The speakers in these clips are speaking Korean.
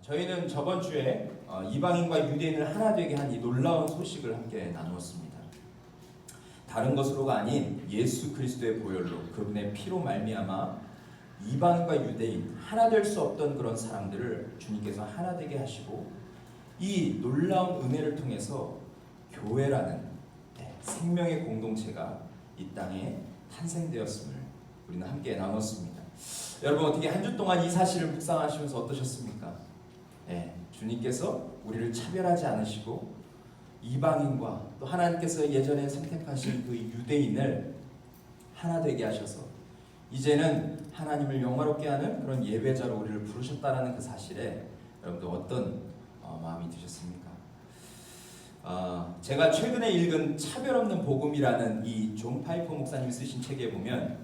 저희는 저번 주에 이방인과 유대인을 하나 되게 한 이 놀라운 소식을 함께 나누었습니다. 다른 것으로가 아닌 예수 그리스도의 보혈로 그분의 피로 말미암아 이방인과 유대인 하나 될 수 없던 그런 사람들을 주님께서 하나 되게 하시고 이 놀라운 은혜를 통해서 교회라는 생명의 공동체가 이 땅에 탄생되었음을 우리는 함께 나눴습니다. 여러분 어떻게 한 주 동안 이 사실을 묵상하시면서 어떠셨습니까? 주님께서 우리를 차별하지 않으시고 이방인과 또 하나님께서 예전에 선택하신 그 유대인을 하나 되게 하셔서 이제는 하나님을 영화롭게 하는 그런 예배자로 우리를 부르셨다는 그 사실에 여러분들 어떤 마음이 드셨습니까? 제가 최근에 읽은 차별 없는 복음이라는 이 존 파이퍼 목사님이 쓰신 책에 보면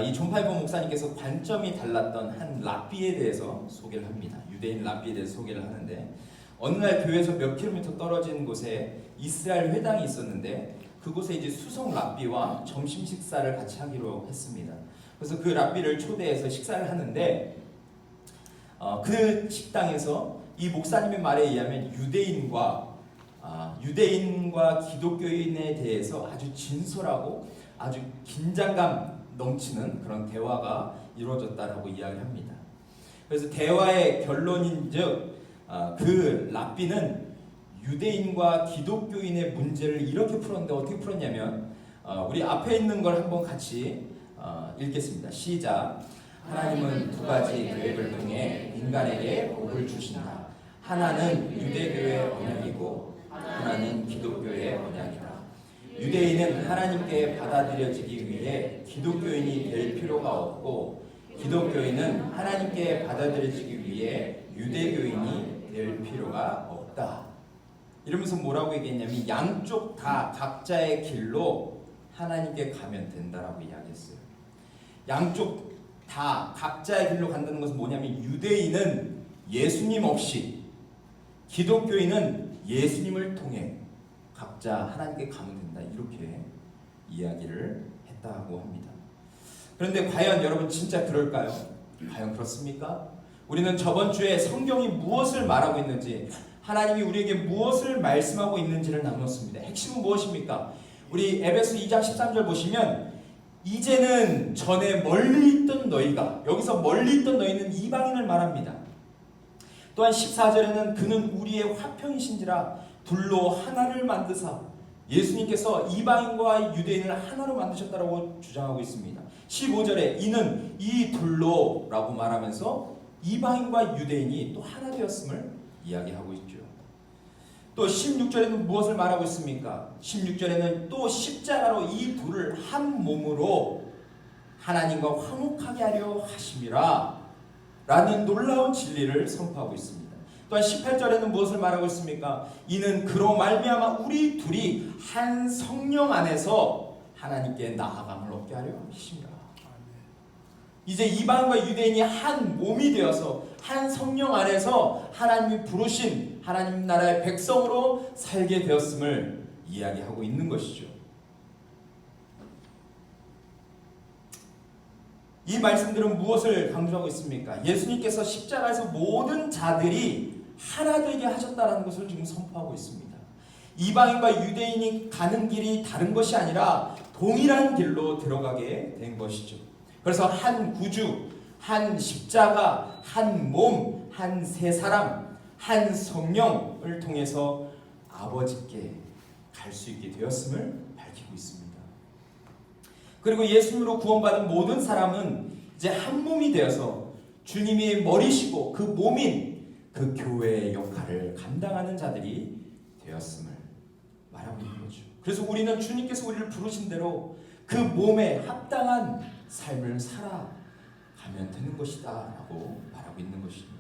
이 존 파이퍼 목사님께서 관점이 달랐던 한 랍비에 대해서 소개를 합니다. 유대인 랍비에 대해서 소개를 하는데 어느 날 교회에서 몇 킬로미터 떨어진 곳에 이스라엘 회당이 있었는데 그곳에 이제 수석 랍비와 점심 식사를 같이 하기로 했습니다. 그래서 그 랍비를 초대해서 식사를 하는데 그 식당에서 이 목사님의 말에 의하면 유대인과 기독교인에 대해서 아주 진솔하고 아주 긴장감 넘치는 그런 대화가 이루어졌다라고 이야기를 합니다. 그래서 대화의 결론인즉 그 랍비는 유대인과 기독교인의 문제를 이렇게 풀었는데 어떻게 풀었냐면 우리 앞에 있는 걸 한번 같이 읽겠습니다. 시작. 하나님은 두 가지 계획을 통해 인간에게 복을 주신다. 하나는 유대교의 언약이고 하나는 기독교의 언약이다. 유대인은 하나님께 받아들여지기 위해 기독교인이 될 필요가 없고 기독교인은 하나님께 받아들여지기 위해 유대교인이 될 필요가 없다. 이러면서 뭐라고 얘기했냐면 양쪽 다 각자의 길로 하나님께 가면 된다라고 이야기했어요. 양쪽 다 각자의 길로 간다는 것은 뭐냐면 유대인은 예수님 없이 기독교인은 예수님을 통해 각자 하나님께 가면 된다. 이렇게 이야기를 했다고 합니다. 그런데 과연 여러분 진짜 그럴까요? 과연 그렇습니까? 우리는 저번 주에 성경이 무엇을 말하고 있는지 하나님이 우리에게 무엇을 말씀하고 있는지를 나눴습니다. 핵심은 무엇입니까? 우리 에베소 2장 13절 보시면 이제는 전에 멀리 있던 너희가 여기서 멀리 있던 너희는 이방인을 말합니다. 또한 14절에는 그는 우리의 화평이신지라 둘로 하나를 만드사 예수님께서 이방인과 유대인을 하나로 만드셨다고 주장하고 있습니다. 15절에 이는 이 둘로 라고 말하면서 이방인과 유대인이 또 하나 되었음을 이야기하고 있죠. 또 16절에는 무엇을 말하고 있습니까? 16절에는 또 십자가로 이 둘을 한 몸으로 하나님과 화목하게 하려 하심이라 라는 놀라운 진리를 선포하고 있습니다. 또한 18절에는 무엇을 말하고 있습니까? 이는 그로 말미암아 우리 둘이 한 성령 안에서 하나님께 나아감을 얻게 하려 하심이라. 이제 이방인과 유대인이 한 몸이 되어서 한 성령 안에서 하나님이 부르신 하나님 나라의 백성으로 살게 되었음을 이야기하고 있는 것이죠. 이 말씀들은 무엇을 강조하고 있습니까? 예수님께서 십자가에서 모든 자들이 하나 되게 하셨다는 것을 지금 선포하고 있습니다. 이방인과 유대인이 가는 길이 다른 것이 아니라 동일한 길로 들어가게 된 것이죠. 그래서 한 구주, 한 십자가, 한 몸, 한 세 사람, 한 성령을 통해서 아버지께 갈 수 있게 되었음을 밝히고 있습니다. 그리고 예수님으로 구원받은 모든 사람은 이제 한 몸이 되어서 주님이 머리시고 그 몸인 그 교회의 역할을 감당하는 자들이 되었음을 말하고 있는 거죠. 그래서 우리는 주님께서 우리를 부르신 대로 그 몸에 합당한 삶을 살아가면 되는 것이다 라고 말하고 있는 것입니다.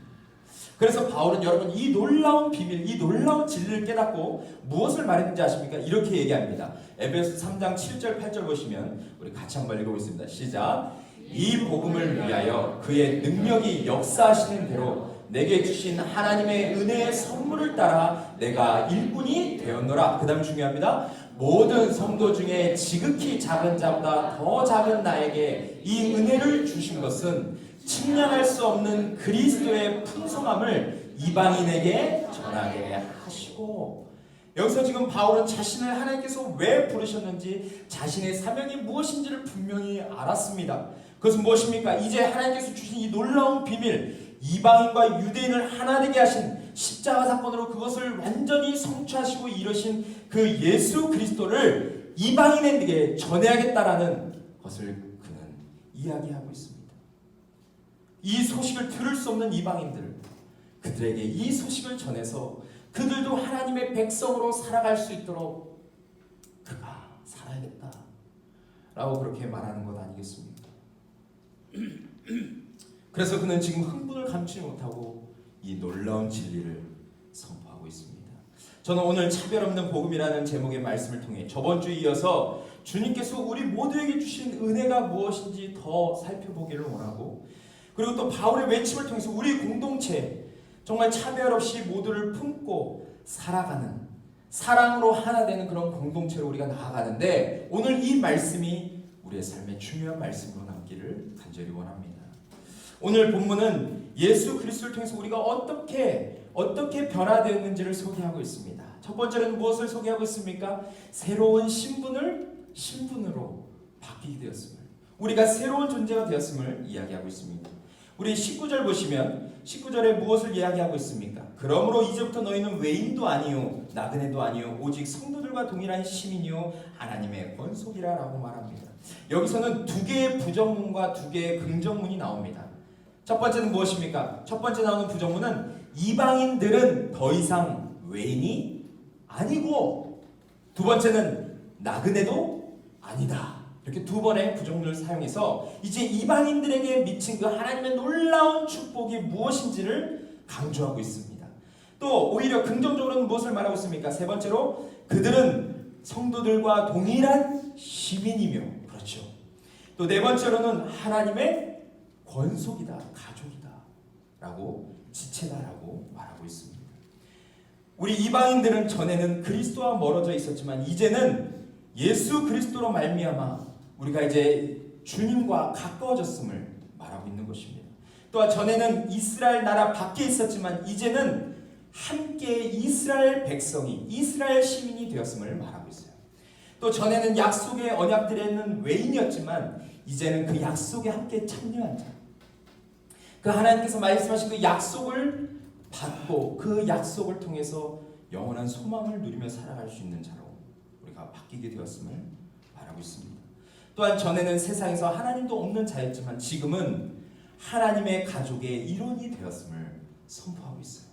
그래서 바울은 여러분 이 놀라운 비밀, 이 놀라운 진리를 깨닫고 무엇을 말했는지 아십니까? 이렇게 얘기합니다. 에베소 3장 7절 8절 보시면 우리 같이 한번 읽어보겠습니다. 시작. 이 복음을 위하여 그의 능력이 역사하시는 대로 내게 주신 하나님의 은혜의 선물을 따라 내가 일꾼이 되었노라. 그 다음 중요합니다. 모든 성도 중에 지극히 작은 자보다 더 작은 나에게 이 은혜를 주신 것은 측량할 수 없는 그리스도의 풍성함을 이방인에게 전하게 하시고, 여기서 지금 바울은 자신을 하나님께서 왜 부르셨는지, 자신의 사명이 무엇인지를 분명히 알았습니다. 그것은 무엇입니까? 이제 하나님께서 주신 이 놀라운 비밀, 이방인과 유대인을 하나 되게 하신 십자가 사건으로 그것을 완전히 성취하시고 이루신 그 예수 그리스도를 이방인에게 전해야겠다라는 것을 그는 이야기하고 있습니다. 이 소식을 들을 수 없는 이방인들, 그들에게 이 소식을 전해서 그들도 하나님의 백성으로 살아갈 수 있도록 그가 살아야겠다 라고 그렇게 말하는 것 아니겠습니까? 그래서 그는 지금 흥분을 감추지 못하고 이 놀라운 진리를 선포하고 있습니다. 저는 오늘 차별 없는 복음이라는 제목의 말씀을 통해 저번 주에 이어서 주님께서 우리 모두에게 주신 은혜가 무엇인지 더 살펴보기를 원하고, 그리고 또 바울의 외침을 통해서 우리 공동체 정말 차별 없이 모두를 품고 살아가는, 사랑으로 하나 되는 그런 공동체로 우리가 나아가는데, 오늘 이 말씀이 우리의 삶의 중요한 말씀으로 남기를 간절히 원합니다. 오늘 본문은 예수 그리스도를 통해서 우리가 어떻게 변화되었는지를 소개하고 있습니다. 첫 번째는 무엇을 소개하고 있습니까? 새로운 신분으로 바뀌게 되었음을, 우리가 새로운 존재가 되었음을 이야기하고 있습니다. 우리 19절 보시면 19절에 무엇을 이야기하고 있습니까? 그러므로 이제부터 너희는 외인도 아니요 나그네도 아니요 오직 성도들과 동일한 시민이요 하나님의 권속이라 라고 말합니다. 여기서는 두 개의 부정문과 두 개의 긍정문이 나옵니다. 첫 번째는 무엇입니까? 첫 번째 나오는 부정문은 이방인들은 더 이상 외인이 아니고, 두 번째는 나그네도 아니다. 이렇게 두 번의 부정문을 사용해서 이제 이방인들에게 미친 그 하나님의 놀라운 축복이 무엇인지를 강조하고 있습니다. 또 오히려 긍정적으로는 무엇을 말하고 있습니까? 세 번째로 그들은 성도들과 동일한 시민이며, 그렇죠. 또 네 번째로는 하나님의 권속이다, 가족이다 라고, 지체다라고 말하고 있습니다. 우리 이방인들은 전에는 그리스도와 멀어져 있었지만 이제는 예수 그리스도로 말미암아 우리가 이제 주님과 가까워졌음을 말하고 있는 것입니다. 또한 전에는 이스라엘 나라 밖에 있었지만 이제는 함께 이스라엘 백성이, 이스라엘 시민이 되었음을 말하고 있어요. 또 전에는 약속의 언약들에는 외인이었지만 이제는 그 약속에 함께 참여한 자, 그 하나님께서 말씀하신 그 약속을 받고 그 약속을 통해서 영원한 소망을 누리며 살아갈 수 있는 자로 우리가 바뀌게 되었음을 말하고 있습니다. 또한 전에는 세상에서 하나님도 없는 자였지만 지금은 하나님의 가족의 일원이 되었음을 선포하고 있어요.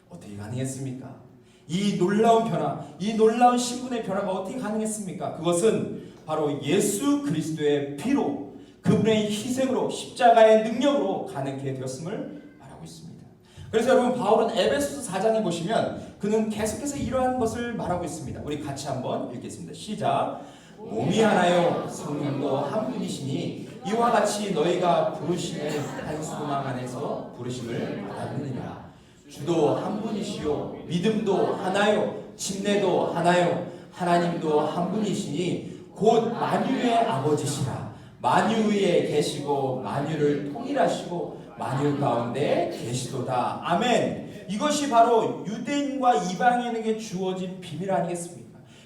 어떻게 가능했습니까? 이 놀라운 변화, 이 놀라운 신분의 변화가 어떻게 가능했습니까? 그것은 바로 예수 그리스도의 피로, 그분의 희생으로, 십자가의 능력으로 가능하게 되었음을 말하고 있습니다. 그래서 여러분, 바울은 에베소서 4장에 보시면 그는 계속해서 이러한 것을 말하고 있습니다. 우리 같이 한번 읽겠습니다. 시작. 몸이 하나요 성령도 한 분이시니 이와 같이 너희가 부르심을 한 소망 안에서 부르심을 받았느니라. 주도 한 분이시요 믿음도 하나요 침례도 하나요 하나님도 한 분이시니 곧 만유의 아버지시라. 만유 위에 계시고 만유를 통일하시고 만유 가운데 계시도다. 아멘. 이것이 바로 유대인과 이방인에게 주어진 비밀 아니겠습니까?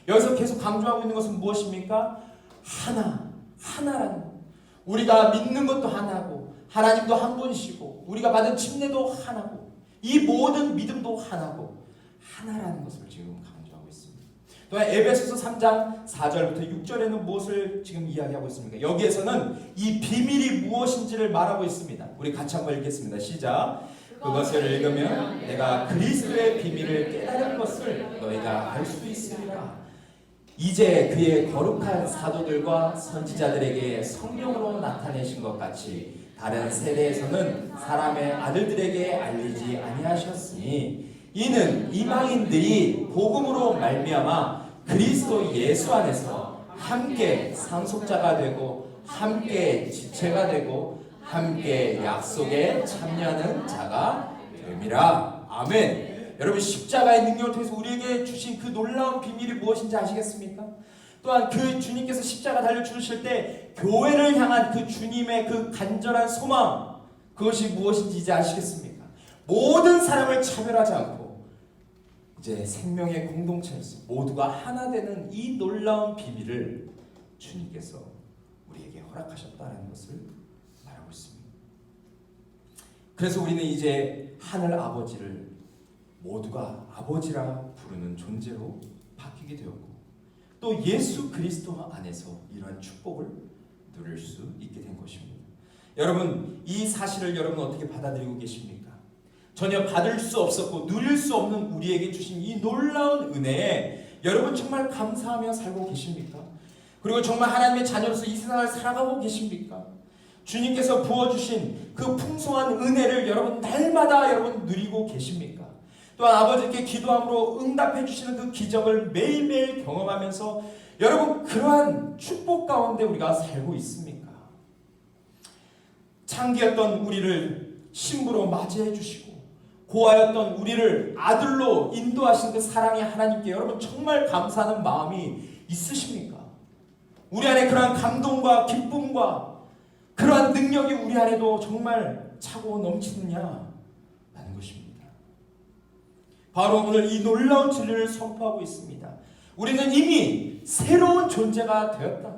여기서 계속 강조하고 있는 것은 무엇입니까? 하나라는 것. 우리가 믿는 것도 하나고 하나님도 한 분이시고 우리가 받은 침례도 하나고 이 모든 믿음도 하나고 하나라는 것을 지금 강조하고 있습니다. 또한 에베소서 3장 4절부터 6절에는 무엇을 지금 이야기하고 있습니까? 여기에서는 이 비밀이 무엇인지를 말하고 있습니다. 우리 같이 한번 읽겠습니다. 시작. 그것을 읽으면 내가 그리스도의 비밀을 깨달은 것을 너희가 알 수 있으리라. 이제 그의 거룩한 사도들과 선지자들에게 성령으로 나타내신 것 같이 다른 세대에서는 사람의 아들들에게 알리지 아니하셨으니 이는 이방인들이 복음으로 말미암아 그리스도 예수 안에서 함께 상속자가 되고 함께 지체가 되고 함께 약속에 참여하는 자가 됨이라. 아멘. 여러분, 십자가의 능력을 통해서 우리에게 주신 그 놀라운 비밀이 무엇인지 아시겠습니까? 또한 그 주님께서 십자가 달려 죽으실 때 교회를 향한 그 주님의 그 간절한 소망, 그것이 무엇인지 이제 아시겠습니까? 모든 사람을 차별하지 않고 이제 생명의 공동체에서 모두가 하나 되는 이 놀라운 비밀을 주님께서 우리에게 허락하셨다는 것을 말하고 있습니다. 그래서 우리는 이제 하늘 아버지를 모두가 아버지라 부르는 존재로 바뀌게 되었고, 또 예수 그리스도 안에서 이러한 축복을 누릴 수 있게 된 것입니다. 여러분, 이 사실을 여러분 어떻게 받아들이고 계십니까? 전혀 받을 수 없었고 누릴 수 없는 우리에게 주신 이 놀라운 은혜에 여러분 정말 감사하며 살고 계십니까? 그리고 정말 하나님의 자녀로서 이 세상을 살아가고 계십니까? 주님께서 부어주신 그 풍성한 은혜를 여러분 날마다 여러분 누리고 계십니까? 또한 아버지께 기도함으로 응답해 주시는 그 기적을 매일매일 경험하면서 여러분 그러한 축복 가운데 우리가 살고 있습니까? 창기였던 우리를 신부로 맞이해 주시고 고아였던 우리를 아들로 인도하신 그 사랑의 하나님께 여러분 정말 감사하는 마음이 있으십니까? 우리 안에 그러한 감동과 기쁨과 그러한 능력이 우리 안에도 정말 차고 넘치느냐 라는 것입니다. 바로 오늘 이 놀라운 진리를 선포하고 있습니다. 우리는 이미 새로운 존재가 되었다.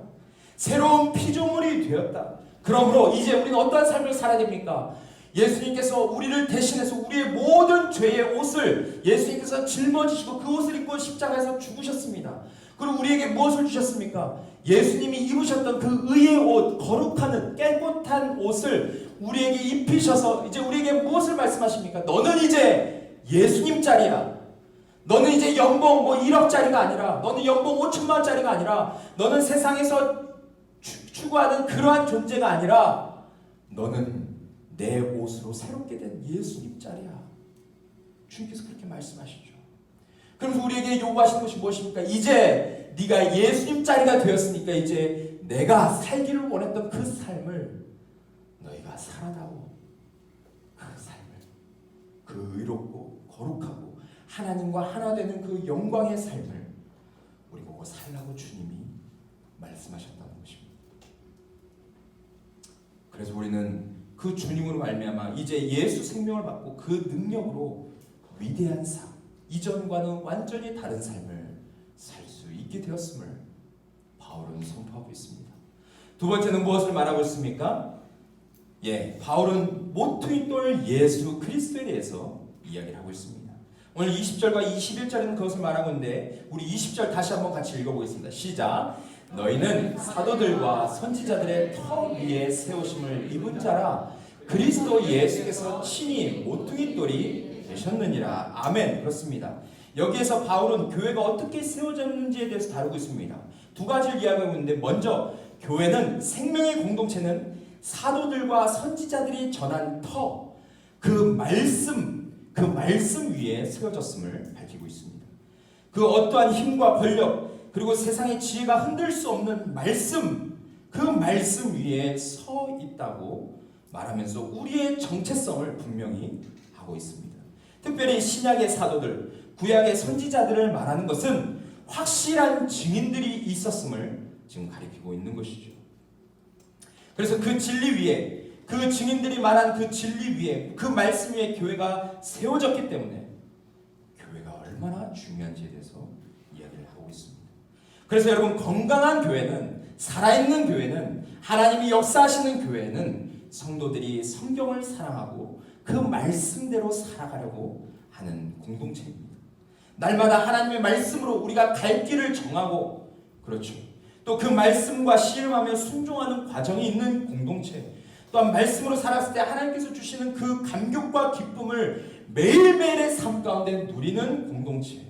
새로운 피조물이 되었다. 그러므로 이제 우리는 어떠한 삶을 살아야 됩니까? 예수님께서 우리를 대신해서 우리의 모든 죄의 옷을 예수님께서 짊어지시고 그 옷을 입고 십자가에서 죽으셨습니다. 그리고 우리에게 무엇을 주셨습니까? 예수님이 입으셨던 그 의의 옷, 거룩한 깨끗한 옷을 우리에게 입히셔서 이제 우리에게 무엇을 말씀하십니까? 너는 이제 예수님 짤이야. 너는 이제 연봉 1억짜리가 아니라, 너는 연봉 5천만 원짜리가 아니라, 너는 세상에서 추구하는 그러한 존재가 아니라 너는 내 옷으로 새롭게 된 예수님 짤이야. 주님께서 그렇게 말씀하시죠. 그러면서 우리에게 요구하시는 것이 무엇입니까? 이제 네가 예수님 짤이가 되었으니까 이제 내가 살기를 원했던 그 삶을 너희가 살아다오. 그 삶을, 그 의롭고 거룩하고 하나님과 하나 되는 그 영광의 삶을 우리 보고 살라고 주님이 말씀하셨다는 것입니다. 그래서 우리는 그 주님으로 말미암아 이제 예수 생명을 받고 그 능력으로 위대한 삶, 이전과는 완전히 다른 삶을 살 수 있게 되었음을 바울은 선포하고 있습니다. 두 번째는 무엇을 말하고 있습니까? 바울은 모퉁이 돌 예수 그리스도에 대해서 이야기를 하고 있습니다. 오늘 20절과 21절은 그것을 말하고 있는데 우리 20절 다시 한번 같이 읽어보겠습니다. 시작! 너희는 사도들과 선지자들의 터 위에 세우심을 입은 자라 그리스도 예수께서 친히 모퉁이 돌이 되셨느니라. 아멘. 그렇습니다. 여기에서 바울은 교회가 어떻게 세워졌는지에 대해서 다루고 있습니다. 두 가지를 이야기하고 있는데, 먼저 교회는 생명의 공동체는 사도들과 선지자들이 전한 터, 그 말씀 위에 세워졌음을 밝히고 있습니다. 그 어떠한 힘과 권력 그리고 세상의 지혜가 흔들 수 없는 말씀, 그 말씀 위에 서 있다고 말하면서 우리의 정체성을 분명히 하고 있습니다. 특별히 신약의 사도들, 구약의 선지자들을 말하는 것은 확실한 증인들이 있었음을 지금 가리키고 있는 것이죠. 그래서 그 진리 위에, 그 증인들이 말한 그 진리 위에, 그 말씀 위에 교회가 세워졌기 때문에 교회가 얼마나 중요한지에 대해서 이야기를 하고 있습니다. 그래서 여러분, 건강한 교회는, 살아있는 교회는, 하나님이 역사하시는 교회는 성도들이 성경을 사랑하고 그 말씀대로 살아가려고 하는 공동체입니다. 날마다 하나님의 말씀으로 우리가 갈 길을 정하고, 그렇죠, 또 그 말씀과 씨름하며 순종하는 과정이 있는 공동체, 또한 말씀으로 살았을 때 하나님께서 주시는 그 감격과 기쁨을 매일매일의 삶 가운데 누리는 공동체,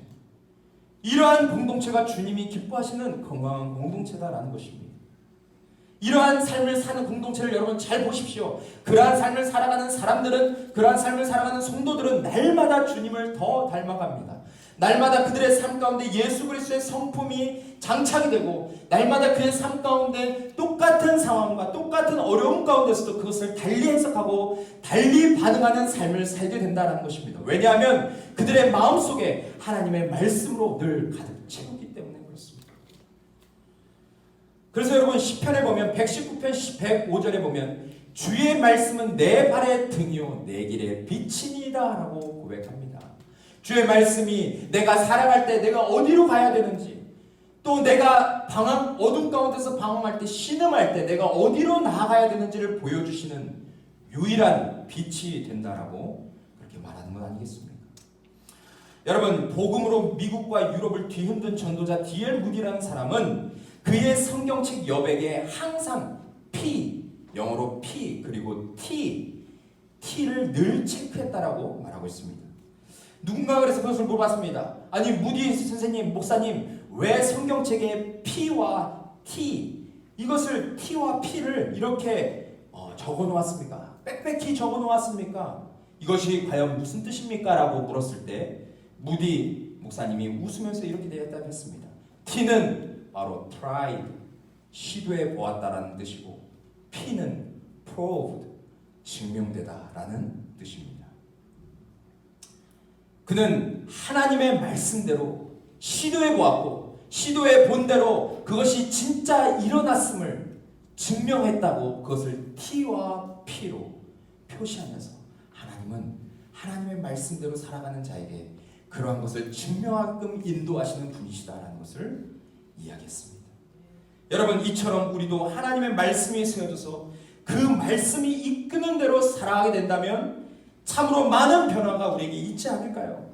이러한 공동체가 주님이 기뻐하시는 건강한 공동체다라는 것입니다. 이러한 삶을 사는 공동체를 여러분 잘 보십시오. 그러한 삶을 살아가는 사람들은, 그러한 삶을 살아가는 성도들은 날마다 주님을 더 닮아갑니다. 날마다 그들의 삶 가운데 예수 그리스도의 성품이 장착이 되고, 날마다 그의 삶 가운데 똑같은 상황과 똑같은 어려움 가운데서도 그것을 달리 해석하고 달리 반응하는 삶을 살게 된다는 것입니다. 왜냐하면 그들의 마음속에 하나님의 말씀으로 늘 가득 채우기 때문에 그렇습니다. 그래서 여러분, 시편에 보면 119편 105절에 보면 주의 말씀은 내 발의 등이요 내 길의 빛이니이다 라고 고백합니다. 주의 말씀이 내가 살아갈 때 내가 어디로 가야 되는지, 또 내가 어둠 가운데서 방황할 때, 신음할 때 내가 어디로 나아가야 되는지를 보여주시는 유일한 빛이 된다라고 그렇게 말하는 건 아니겠습니까? 여러분, 복음으로 미국과 유럽을 뒤흔든 전도자 D.L. 무디라는 사람은 그의 성경책 여백에 항상 영어로 P 그리고 T를 늘 체크했다라고 말하고 있습니다. 누군가 그래서 그것을 물어봤습니다. 아니, 무디 선생님, 목사님, 왜 성경책에 P와 T, 이것을 T와 P를 이렇게 적어 놓았습니까? 빽빽히 적어 놓았습니까? 이것이 과연 무슨 뜻입니까? 라고 물었을 때 무디 목사님이 웃으면서 이렇게 대답했습니다. T는 바로 tried, 시도해 보았다라는 뜻이고, P는 proved, 증명되다라는 뜻입니다. 그는 하나님의 말씀대로 시도해 보았고, 시도해 본 대로 그것이 진짜 일어났음을 증명했다고 그것을 T와 P로 표시하면서 하나님은 하나님의 말씀대로 살아가는 자에게 그러한 것을 증명하게끔 인도하시는 분이시다라는 것을 이야기했습니다. 여러분, 이처럼 우리도 하나님의 말씀에 세워져서 그 말씀이 이끄는 대로 살아가게 된다면 참으로 많은 변화가 우리에게 있지 않을까요?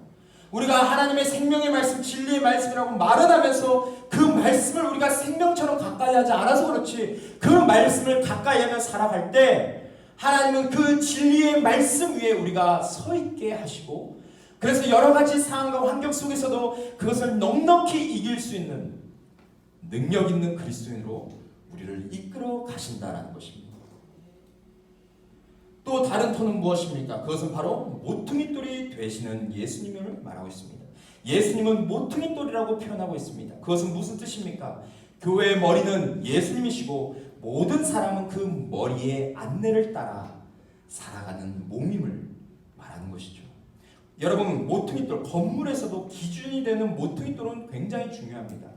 우리가 하나님의 생명의 말씀, 진리의 말씀이라고 말은 하면서 그 말씀을 우리가 생명처럼 가까이 하지 않아서 그렇지, 그 말씀을 가까이 하며 살아갈 때 하나님은 그 진리의 말씀 위에 우리가 서 있게 하시고, 그래서 여러 가지 상황과 환경 속에서도 그것을 넉넉히 이길 수 있는 능력 있는 그리스도인으로 우리를 이끌어 가신다는 것입니다. 또 다른 터는 무엇입니까? 그것은 바로 모퉁이돌이 되시는 예수님을 말하고 있습니다. 예수님은 모퉁이돌이라고 표현하고 있습니다. 그것은 무슨 뜻입니까? 교회의 머리는 예수님이시고 모든 사람은 그 머리의 안내를 따라 살아가는 몸임을 말하는 것이죠. 여러분, 모퉁이돌, 건물에서도 기준이 되는 모퉁이돌은 굉장히 중요합니다.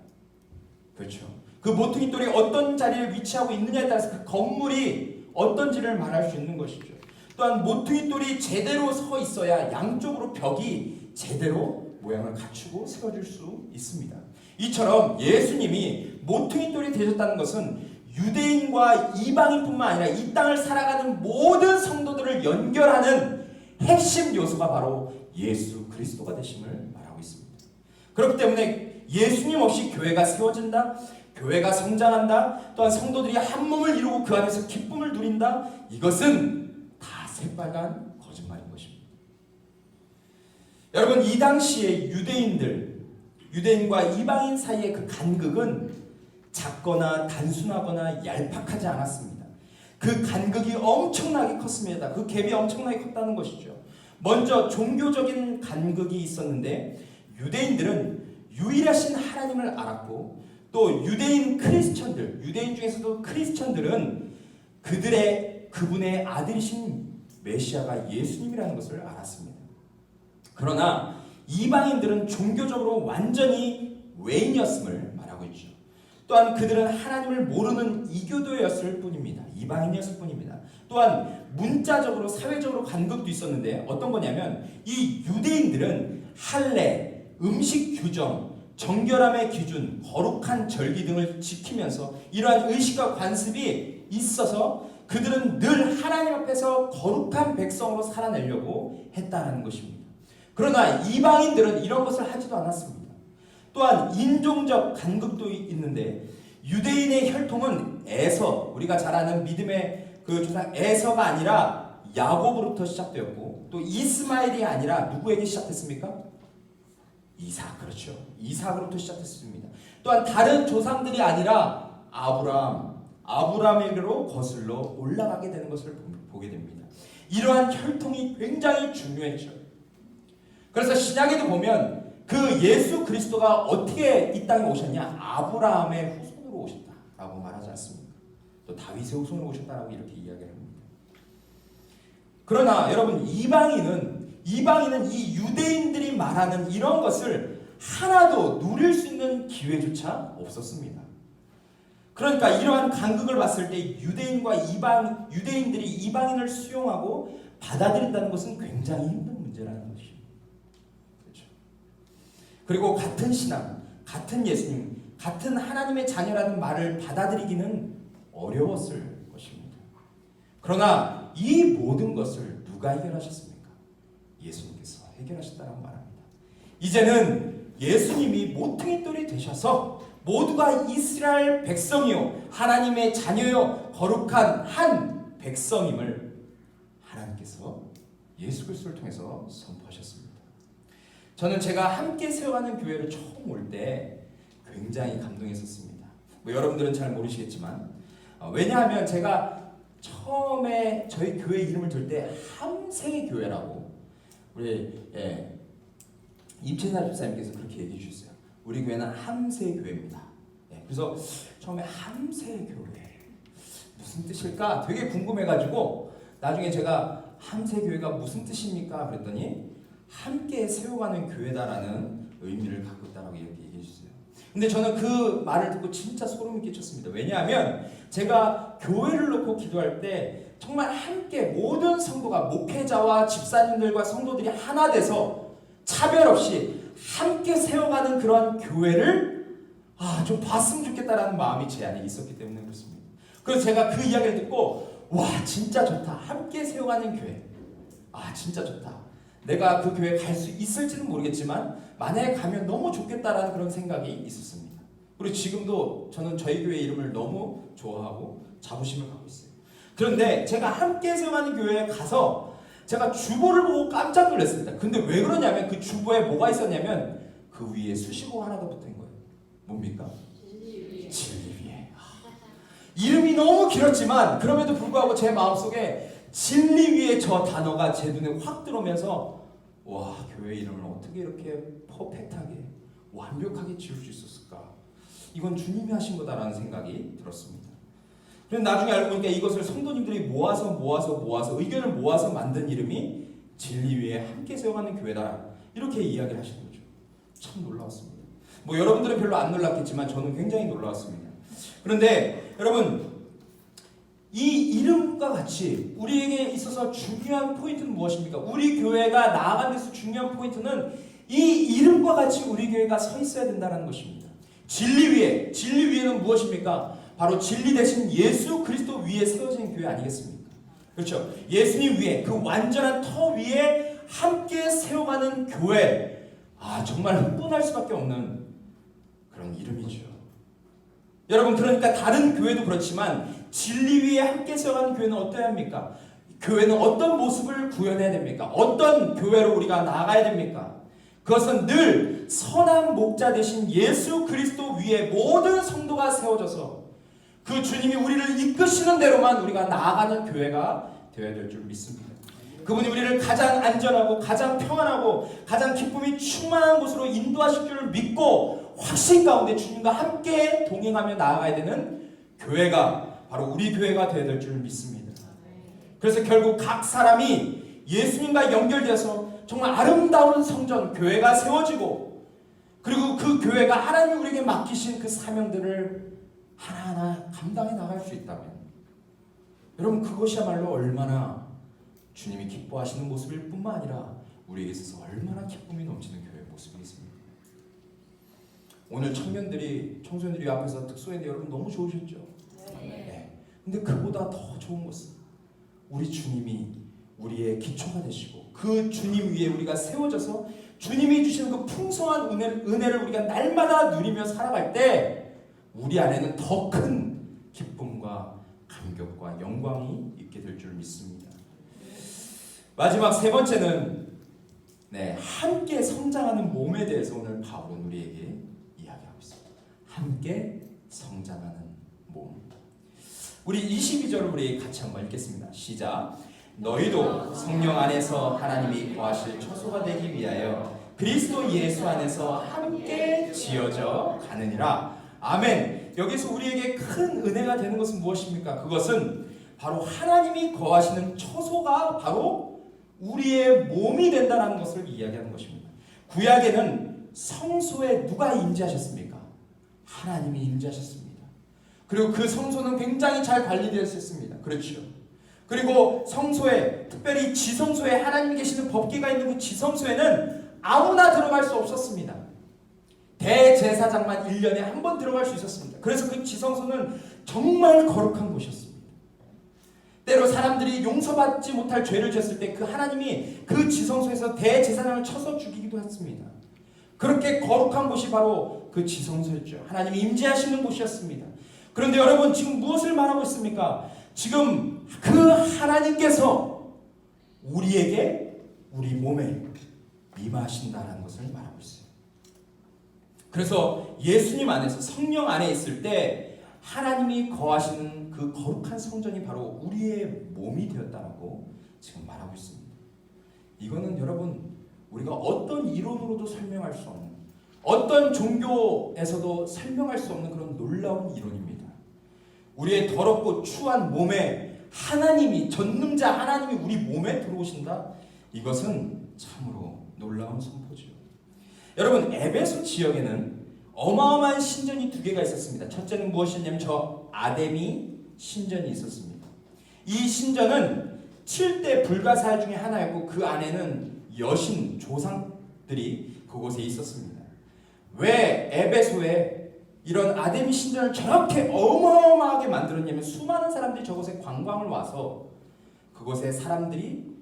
그렇죠. 그 모퉁이돌이 어떤 자리에 위치하고 있느냐에 따라서 그 건물이 어떤지를 말할 수 있는 것이죠. 또한 모퉁이돌이 제대로 서 있어야 양쪽으로 벽이 제대로 모양을 갖추고 세워질 수 있습니다. 이처럼 예수님이 모퉁이돌이 되셨다는 것은 유대인과 이방인뿐만 아니라 이 땅을 살아가는 모든 성도들을 연결하는 핵심 요소가 바로 예수 그리스도가 되심을 말하고 있습니다. 그렇기 때문에 예수님 없이 교회가 세워진다, 교회가 성장한다, 또한 성도들이 한 몸을 이루고 그 안에서 기쁨을 누린다, 이것은 다 새빨간 거짓말인 것입니다. 여러분, 이 당시에 유대인과 이방인 사이의 그 간극은 작거나 단순하거나 얄팍하지 않았습니다. 그 간극이 엄청나게 컸습니다. 그 갭이 엄청나게 컸다는 것이죠. 먼저 종교적인 간극이 있었는데, 유대인들은 유일하신 하나님을 알았고, 또 유대인 중에서도 크리스천들은 그분의 아들이신 메시아가 예수님이라는 것을 알았습니다. 그러나 이방인들은 종교적으로 완전히 외인이었음을 말하고 있죠. 또한 그들은 하나님을 모르는 이교도였을 뿐입니다. 이방인이었을 뿐입니다. 또한 문자적으로, 사회적으로 간극도 있었는데, 어떤 거냐면 이 유대인들은 할례, 음식 규정, 정결함의 기준, 거룩한 절기 등을 지키면서 이러한 의식과 관습이 있어서 그들은 늘 하나님 앞에서 거룩한 백성으로 살아내려고 했다는 것입니다. 그러나 이방인들은 이런 것을 하지도 않았습니다. 또한 인종적 간극도 있는데, 유대인의 혈통은 우리가 잘 아는 믿음의 그 조상 에서가 아니라 야곱으로부터 시작되었고, 또 이스마엘이 아니라 누구에게 시작됐습니까? 이삭, 그렇죠. 이삭으로부터 시작됐습니다. 또한 다른 조상들이 아니라 아브라함에게로 거슬러 올라가게 되는 것을 보게 됩니다. 이러한 혈통이 굉장히 중요했죠. 그래서 신약에도 보면 그 예수 그리스도가 어떻게 이 땅에 오셨냐? 아브라함의 후손으로 오셨다라고 말하지 않습니까? 또 다윗의 후손으로 오셨다라고 이렇게 이야기를 합니다. 그러나 여러분, 이방인은 이 유대인들이 말하는 이런 것을 하나도 누릴 수 있는 기회조차 없었습니다. 그러니까 이러한 간극을 봤을 때 유대인들이 이방인을 수용하고 받아들인다는 것은 굉장히 힘든 문제라는 것입니다. 그렇죠? 그리고 같은 신앙, 같은 예수님, 같은 하나님의 자녀라는 말을 받아들이기는 어려웠을 것입니다. 그러나 이 모든 것을 누가 해결하셨습니까? 예수님께서 해결하셨다고 말합니다. 이제는 예수님이 모퉁이 돌이 되셔서 모두가 이스라엘 백성이요 하나님의 자녀요 거룩한 한 백성임을 하나님께서 예수 그리스도를 통해서 선포하셨습니다. 저는 제가 함께 세워가는 교회를 처음 올 때 굉장히 감동했었습니다. 여러분들은 잘 모르시겠지만 왜냐하면 제가 처음에 저희 교회 이름을 들 때 함생의 교회라고 우리 임채나 집사님께서 그렇게 얘기해 주셨어요. 우리 교회는 함세 교회입니다. 그래서 처음에 함세 교회 무슨 뜻일까 되게 궁금해가지고 나중에 제가 함세 교회가 무슨 뜻입니까? 그랬더니 함께 세워가는 교회다라는 의미를 갖고 있다라고 이렇게 얘기해 주셨어요. 근데 저는 그 말을 듣고 진짜 소름이 끼쳤습니다. 왜냐하면 제가 교회를 놓고 기도할 때 정말 함께 모든 성도가 목회자와 집사님들과 성도들이 하나 돼서 차별 없이 함께 세워가는 그런 교회를 좀 봤으면 좋겠다라는 마음이 제 안에 있었기 때문에 그렇습니다. 그래서 제가 그 이야기를 듣고 와 진짜 좋다. 함께 세워가는 교회. 진짜 좋다. 내가 그 교회에 갈 수 있을지는 모르겠지만 만약에 가면 너무 좋겠다라는 그런 생각이 있었습니다. 그리고 지금도 저는 저희 교회 이름을 너무 좋아하고 자부심을 갖고 있어요. 그런데 제가 함께 세워가는 교회에 가서 제가 주보를 보고 깜짝 놀랐습니다. 근데 왜 그러냐면 그 주보에 뭐가 있었냐면 그 위에 수식어가 하나 더 붙은 거예요. 뭡니까? 진리 위에. 이름이 너무 길었지만 그럼에도 불구하고 제 마음속에 진리 위에 저 단어가 제 눈에 확 들어오면서 와 교회 이름을 어떻게 이렇게 퍼펙트하게 완벽하게 지을 수 있었을까? 이건 주님이 하신 거다라는 생각이 들었습니다. 그런데 나중에 알고 보니까 이것을 성도님들이 모아서 의견을 모아서 만든 이름이 진리 위에 함께 세워가는 교회다 이렇게 이야기를 하시는 거죠. 참 놀라웠습니다. 여러분들은 별로 안 놀랐겠지만 저는 굉장히 놀라웠습니다. 그런데 여러분 이 이름과 같이 우리에게 있어서 중요한 포인트는 무엇입니까? 우리 교회가 나아가는 데서 중요한 포인트는 이 이름과 같이 우리 교회가 서 있어야 된다는 것입니다. 진리 위에는 무엇입니까? 바로 진리 대신 예수 그리스도 위에 세워진 교회 아니겠습니까? 그렇죠? 예수님 위에 그 완전한 터 위에 함께 세워가는 교회. 정말 흥분할 수밖에 없는 그런 이름이죠. 여러분 그러니까 다른 교회도 그렇지만 진리 위에 함께 세워가는 교회는 어떠해야 합니까? 교회는 어떤 모습을 구현해야 됩니까? 어떤 교회로 우리가 나아가야 됩니까? 그것은 늘 선한 목자 되신 예수 그리스도 위에 모든 성도가 세워져서 그 주님이 우리를 이끄시는 대로만 우리가 나아가는 교회가 되어야 될 줄 믿습니다. 그분이 우리를 가장 안전하고 가장 평안하고 가장 기쁨이 충만한 곳으로 인도하실 줄 믿고 확신 가운데 주님과 함께 동행하며 나아가야 되는 교회가 바로 우리 교회가 되어야 될 줄 믿습니다. 그래서 결국 각 사람이 예수님과 연결되어서 정말 아름다운 성전, 교회가 세워지고 그리고 그 교회가 하나님 우리에게 맡기신 그 사명들을 하나하나 감당해 나갈 수 있다면 여러분 그것이야말로 얼마나 주님이 기뻐하시는 모습일 뿐만 아니라 우리에게 있어서 얼마나 기쁨이 넘치는 교회의 모습이겠습니까? 오늘 청소년들이 앞에서 특소했는데 여러분 너무 좋으셨죠? 네. 근데 그보다 더 좋은 것은 우리 주님이 우리의 기초가 되시고 그 주님 위에 우리가 세워져서 주님이 주시는 그 풍성한 은혜를 우리가 날마다 누리며 살아갈 때 우리 안에는 더 큰 기쁨과 감격과 영광이 있게 될 줄 믿습니다. 마지막 세 번째는 함께 성장하는 몸에 대해서 오늘 바울은 우리에게 이야기하고 있습니다. 함께 성장하는 몸. 우리 22절을 우리 같이 한번 읽겠습니다. 시작. 너희도 성령 안에서 하나님이 거하실 처소가 되기 위하여 그리스도 예수 안에서 함께 지어져 가느니라. 아멘. 여기서 우리에게 큰 은혜가 되는 것은 무엇입니까? 그것은 바로 하나님이 거하시는 처소가 바로 우리의 몸이 된다는 것을 이야기하는 것입니다. 구약에는 성소에 누가 임재하셨습니까? 하나님이 임재하셨습니다. 그리고 그 성소는 굉장히 잘 관리되었습니다. 그렇죠. 그리고 성소에, 특별히 지성소에, 하나님 계시는 법궤가 있는 그 지성소에는 아무나 들어갈 수 없었습니다. 대제사장만 1년에 한 번 들어갈 수 있었습니다. 그래서 그 지성소는 정말 거룩한 곳이었습니다. 때로 사람들이 용서받지 못할 죄를 지었을 때 그 하나님이 그 지성소에서 대제사장을 쳐서 죽이기도 했습니다. 그렇게 거룩한 곳이 바로 그 지성소였죠. 하나님이 임재하시는 곳이었습니다. 그런데 여러분, 지금 무엇을 말하고 있습니까? 지금 그 하나님께서 우리에게, 우리 몸에 임하신다는 것을 말하고 있어요. 그래서 예수님 안에서, 성령 안에 있을 때 하나님이 거하시는 그 거룩한 성전이 바로 우리의 몸이 되었다라고 지금 말하고 있습니다. 이거는 여러분, 우리가 어떤 이론으로도 설명할 수 없는, 어떤 종교에서도 설명할 수 없는 그런 놀라운 이론입니다. 우리의 더럽고 추한 몸에 하나님이, 전능자 하나님이 우리 몸에 들어오신다? 이것은 참으로 놀라운 선포죠. 여러분, 에베소 지역에는 어마어마한 신전이 두 개가 있었습니다. 첫째는 무엇이냐면 저 아데미 신전이 있었습니다. 이 신전은 7대 불가사의 중에 하나였고 그 안에는 여신, 조상들이 그곳에 있었습니다. 왜 에베소에 이런 아데미 신전을 저렇게 어마어마하게 만들었냐면 수많은 사람들이 저곳에 관광을 와서 그곳에 사람들이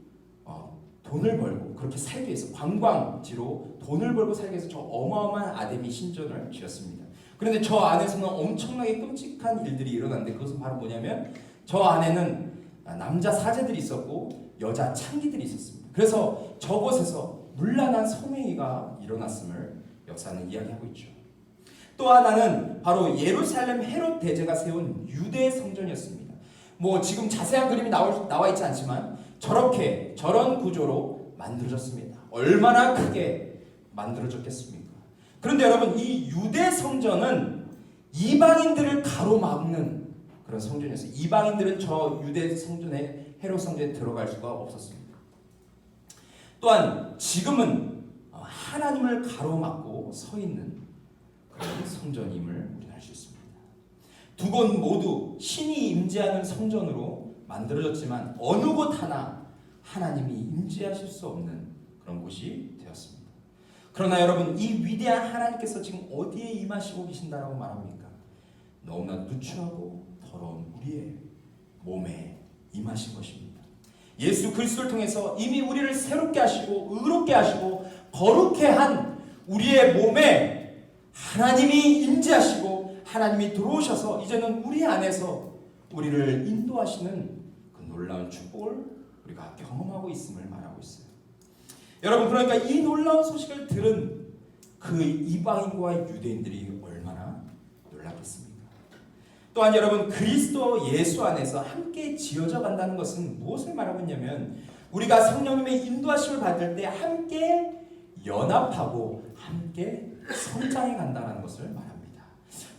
돈을 벌고 그렇게 살기 위해서, 관광지로 돈을 벌고 살기 위해서 저 어마어마한 아데미 신전을 지었습니다. 그런데 저 안에서는 엄청나게 끔찍한 일들이 일어났는데 그것은 바로 뭐냐면 저 안에는 남자 사제들이 있었고 여자 창기들이 있었습니다. 그래서 저곳에서 문란한 성행위가 일어났음을 역사는 이야기하고 있죠. 또 하나는 바로 예루살렘 헤롯 대제가 세운 유대 성전이었습니다. 뭐 지금 자세한 그림이 나와 있지 않지만 저런 구조로 만들어졌습니다. 얼마나 크게 만들어졌겠습니까? 그런데 여러분, 이 유대 성전은 이방인들을 가로막는 그런 성전이었어요. 이방인들은 저 유대 성전에, 헤롯 성전에 들어갈 수가 없었습니다. 또한 지금은 하나님을 가로막고 서 있는 그런 성전임을 우리는 알 수 있습니다. 두 곳 모두 신이 임재하는 성전으로 만들어졌지만 어느 곳 하나 하나님이 임재하실 수 없는 그런 곳이 되었습니다. 그러나 여러분, 이 위대한 하나님께서 지금 어디에 임하시고 계신다라고 말합니까? 너무나 누추하고 더러운 우리의 몸에 임하신 것입니다. 예수 그리스도를 통해서 이미 우리를 새롭게 하시고 의롭게 하시고 거룩해 한 우리의 몸에 하나님이 임재하시고 하나님이 들어오셔서 이제는 우리 안에서 우리를 인도하시는 그 놀라운 축복을 우리가 경험하고 있음을 말하고 있어요. 여러분, 그러니까 이 놀라운 소식을 들은 그 이방인과 유대인들이 얼마나 놀랐겠습니까? 또한 여러분, 그리스도 예수 안에서 함께 지어져 간다는 것은 무엇을 말하고 있냐면 우리가 성령님의 인도하심을 받을 때 함께 연합하고 함께 성장해 간다는 것을 말합니다.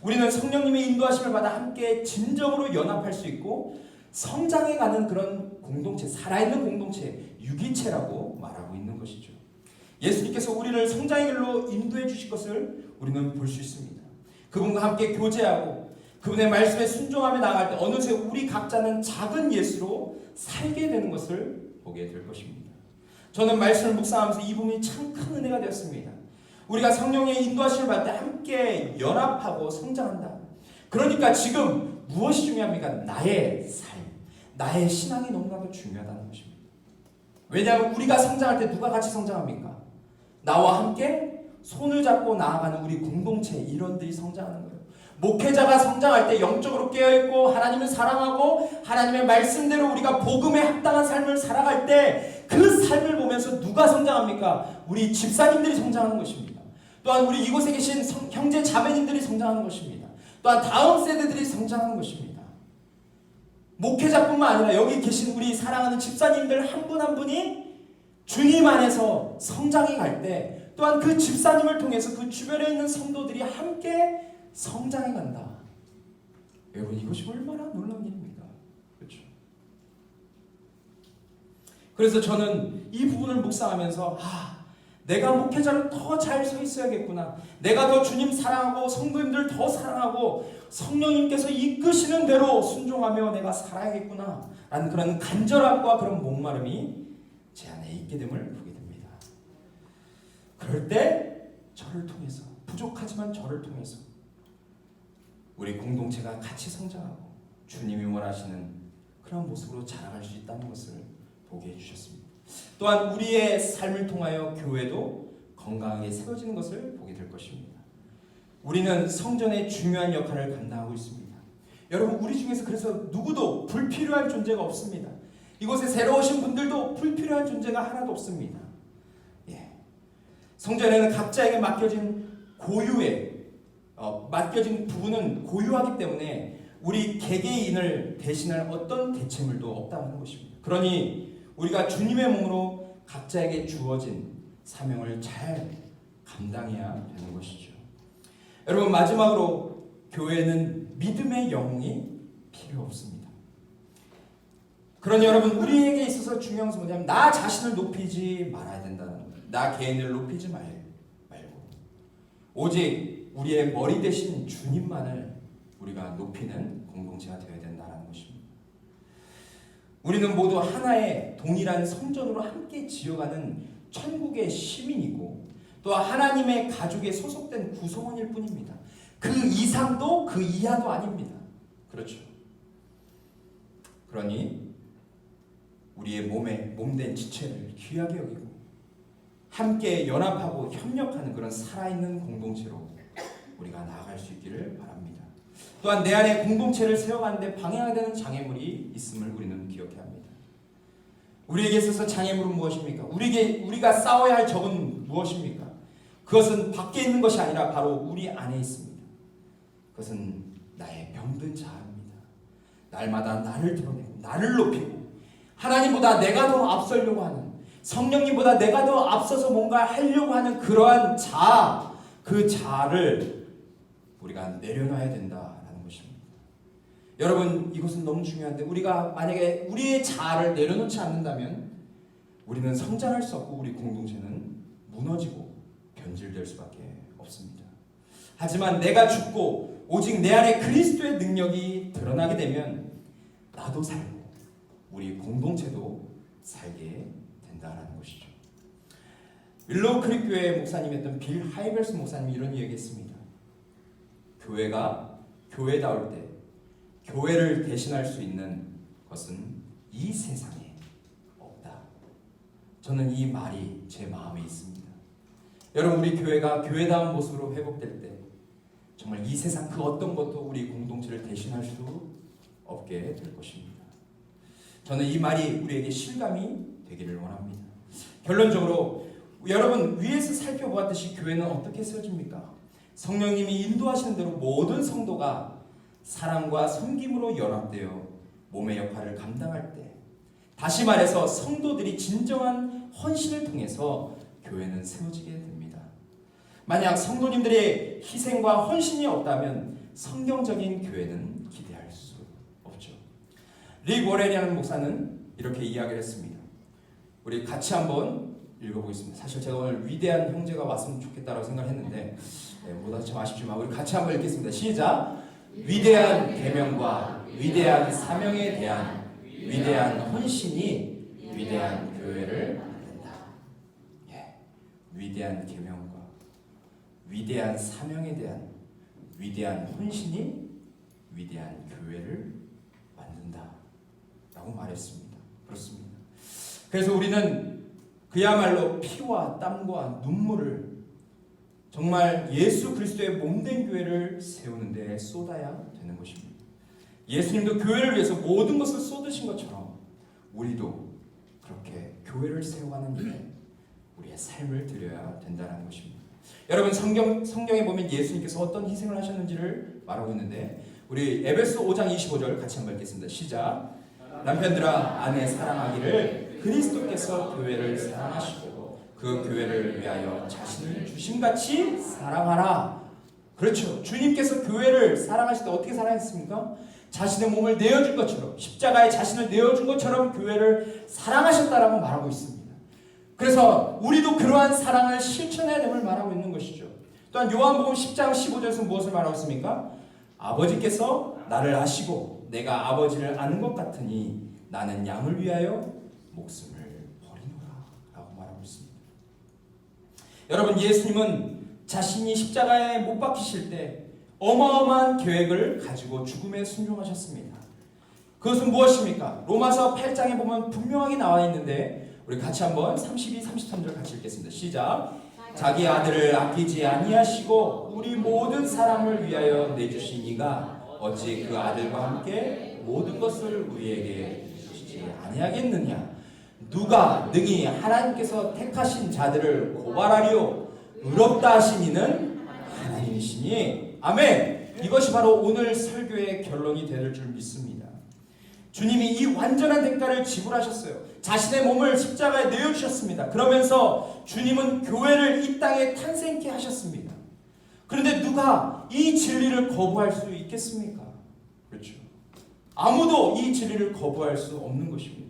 우리는 성령님의 인도하심을 받아 함께 진정으로 연합할 수 있고 성장해 가는 그런 공동체, 살아있는 공동체, 유기체라고 말하고 있는 것이죠. 예수님께서 우리를 성장의 길로 인도해 주실 것을 우리는 볼 수 있습니다. 그분과 함께 교제하고 그분의 말씀에 순종하며 나아갈 때 어느새 우리 각자는 작은 예수로 살게 되는 것을 보게 될 것입니다. 저는 말씀을 묵상하면서 이 부분이 참 큰 은혜가 되었습니다. 우리가 성령의 인도하심을 받을 때 함께 연합하고 성장한다. 그러니까 지금 무엇이 중요합니까? 나의 삶, 나의 신앙이 너무나도 중요하다는 것입니다. 왜냐하면 우리가 성장할 때 누가 같이 성장합니까? 나와 함께 손을 잡고 나아가는 우리 공동체 일원들이 성장하는 거예요. 목회자가 성장할 때 영적으로 깨어있고 하나님을 사랑하고 하나님의 말씀대로 우리가 복음에 합당한 삶을 살아갈 때 그 삶을 보면서 누가 성장합니까? 우리 집사님들이 성장하는 것입니다. 또한 우리 이곳에 계신 형제 자매님들이 성장하는 것입니다. 또한 다음 세대들이 성장하는 것입니다. 목회자뿐만 아니라 여기 계신 우리 사랑하는 집사님들 한 분 한 분이 주님 안에서 성장해 갈 때 또한 그 집사님을 통해서 그 주변에 있는 성도들이 함께 성장해 간다. 여러분, 이것이 얼마나 놀라운 일입니까? 그렇죠? 그래서 저는 이 부분을 묵상하면서 내가 목회자로 더 잘 서 있어야겠구나. 내가 더 주님 사랑하고 성도님들 더 사랑하고 성령님께서 이끄시는 대로 순종하며 내가 살아야겠구나 라는 그런 간절함과 그런 목마름이 제 안에 있게 됨을 보게 됩니다. 그럴 때 저를 통해서, 부족하지만 저를 통해서 우리 공동체가 같이 성장하고 주님이 원하시는 그런 모습으로 자라갈 수 있다는 것을 보게 해주셨습니다. 또한 우리의 삶을 통하여 교회도 건강하게 세워지는 것을 보게 될 것입니다. 우리는 성전의 중요한 역할을 감당하고 있습니다. 여러분, 우리 중에서 그래서 누구도 불필요한 존재가 없습니다. 이곳에 새로 오신 분들도 불필요한 존재가 하나도 없습니다. 성전에는 각자에게 맡겨진 부분은 고유하기 때문에 우리 개개인을 대신할 어떤 대체물도 없다는 것입니다. 그러니 우리가 주님의 몸으로 각자에게 주어진 사명을 잘 감당해야 되는 것이죠. 여러분, 마지막으로 교회는 믿음의 영웅이 필요 없습니다. 그러니 여러분, 우리에게 있어서 중요한 것은 뭐냐면 나 자신을 높이지 말아야 된다는 거예요. 나 개인을 높이지 말고 오직 우리의 머리 대신 주님만을 우리가 높이는 공동체가 되어야 된다는 것입니다. 우리는 모두 하나의 동일한 성전으로 함께 지어가는 천국의 시민이고 또 하나님의 가족에 소속된 구성원일 뿐입니다. 그 이상도 그 이하도 아닙니다. 그렇죠. 그러니 우리의 몸된 지체를 귀하게 여기고 함께 연합하고 협력하는 그런 살아있는 공동체로 우리가 나아갈 수 있기를 바랍니다. 또한 내 안에 공동체를 세워가는데 방해가 되는 장애물이 있음을 우리는 기억해야 합니다. 우리에게 있어서 장애물은 무엇입니까? 우리가 싸워야 할 적은 무엇입니까? 그것은 밖에 있는 것이 아니라 바로 우리 안에 있습니다. 그것은 나의 병든 자아입니다. 날마다 나를 드러내고 나를 높이고 하나님보다 내가 더 앞서려고 하는, 성령님보다 내가 더 앞서서 뭔가 하려고 하는 그러한 자아, 그 자아를 우리가 내려놔야 된다라는 것입니다. 여러분, 이것은 너무 중요한데 우리가 만약에 우리의 자아를 내려놓지 않는다면 우리는 성장할 수 없고 우리 공동체는 무너지고 변질될 수밖에 없습니다. 하지만 내가 죽고 오직 내 안에 그리스도의 능력이 드러나게 되면 나도 살고 우리 공동체도 살게 된다라는 것이죠. 윌로우 크릭 교회 목사님이었던 빌 하이벨스 목사님이 이런 얘기했습니다. 교회가 교회다울 때 교회를 대신할 수 있는 것은 이 세상에 없다. 저는 이 말이 제 마음에 있습니다. 여러분, 우리 교회가 교회다운 모습으로 회복될 때 정말 이 세상 그 어떤 것도 우리 공동체를 대신할 수 없게 될 것입니다. 저는 이 말이 우리에게 실감이 되기를 원합니다. 결론적으로 여러분, 위에서 살펴보았듯이 교회는 어떻게 세워집니까? 성령님이 인도하시는 대로 모든 성도가 사랑과 섬김으로 연합되어 몸의 역할을 감당할 때, 다시 말해서 성도들이 진정한 헌신을 통해서 교회는 세워지게 됩니다. 만약 성도님들의 희생과 헌신이 없다면 성경적인 교회는 기대할 수 없죠. 릭 워렌이라는 목사는 이렇게 이야기를 했습니다. 우리 같이 한번 읽어보겠습니다. 사실 제가 오늘 위대한 형제가 왔으면 좋겠다라고 생각했는데 못 참 아쉽지만 우리 같이 한번 읽겠습니다. 시작! 위대한 계명과 위대한 사명에 대한 위대한 헌신이 위대한 교회를 만든다. 위대한 계명과 위대한 사명에 대한 위대한 헌신이 위대한 교회를 만든다 라고 말했습니다. 그렇습니다. 그래서 우리는 그야말로 피와 땀과 눈물을 정말 예수 그리스도의 몸된 교회를 세우는 데 쏟아야 되는 것입니다. 예수님도 교회를 위해서 모든 것을 쏟으신 것처럼 우리도 그렇게 교회를 세워가는 일에 우리의 삶을 드려야 된다는 것입니다. 여러분, 성경에 보면 예수님께서 어떤 희생을 하셨는지를 말하고 있는데 우리 에베소 5장 25절 같이 한번 읽겠습니다. 시작! 남편들아 아내 사랑하기를 그리스도께서 교회를 사랑하시고 그 교회를 위하여 자신을 주심같이 사랑하라. 그렇죠. 주님께서 교회를 사랑하실 때 어떻게 사랑했습니까? 자신의 몸을 내어준 것처럼, 십자가에 자신을 내어준 것처럼 교회를 사랑하셨다라고 말하고 있습니다. 그래서 우리도 그러한 사랑을 실천해야 됨을 말하고 있는 것이죠. 또한 요한복음 10장 15절에서 무엇을 말하고 있습니까? 아버지께서 나를 아시고 내가 아버지를 아는 것 같으니 나는 양을 위하여 목숨을 버리노라 라고 말하고 있습니다. 여러분, 예수님은 자신이 십자가에 못 박히실 때 어마어마한 계획을 가지고 죽음에 순종하셨습니다. 그것은 무엇입니까? 로마서 8장에 보면 분명하게 나와 있는데 우리 같이 한번 32, 33절 같이 읽겠습니다. 시작. 자기 아들을 아끼지 아니하시고 우리 모든 사람을 위하여 내주신 이가 어찌 그 아들과 함께 모든 것을 우리에게 주시지 아니하겠느냐? 누가 능히 하나님께서 택하신 자들을 고발하리요? 의롭다 하신 이는 하나님이시니. 아멘. 이것이 바로 오늘 설교의 결론이 될 줄 믿습니다. 주님이 이 완전한 대가를 지불하셨어요. 자신의 몸을 십자가에 내어주셨습니다. 그러면서 주님은 교회를 이 땅에 탄생케 하셨습니다. 그런데 누가 이 진리를 거부할 수 있겠습니까? 그렇죠. 아무도 이 진리를 거부할 수 없는 것입니다.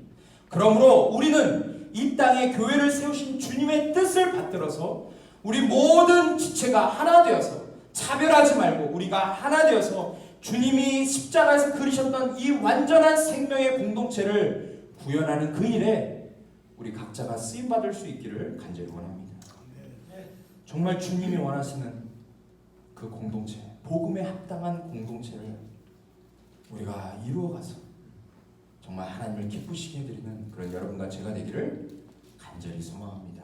그러므로 우리는 이 땅에 교회를 세우신 주님의 뜻을 받들어서 우리 모든 지체가 하나 되어서 차별하지 말고 우리가 하나 되어서 주님이 십자가에서 그리셨던 이 완전한 생명의 공동체를 구현하는 그 일에 우리 각자가 쓰임받을 수 있기를 간절히 원합니다. 정말 주님이 원하시는 그 공동체, 복음에 합당한 공동체를 우리가 이루어가서 정말 하나님을 기쁘시게 해드리는 그런 여러분과 제가 되기를 간절히 소망합니다.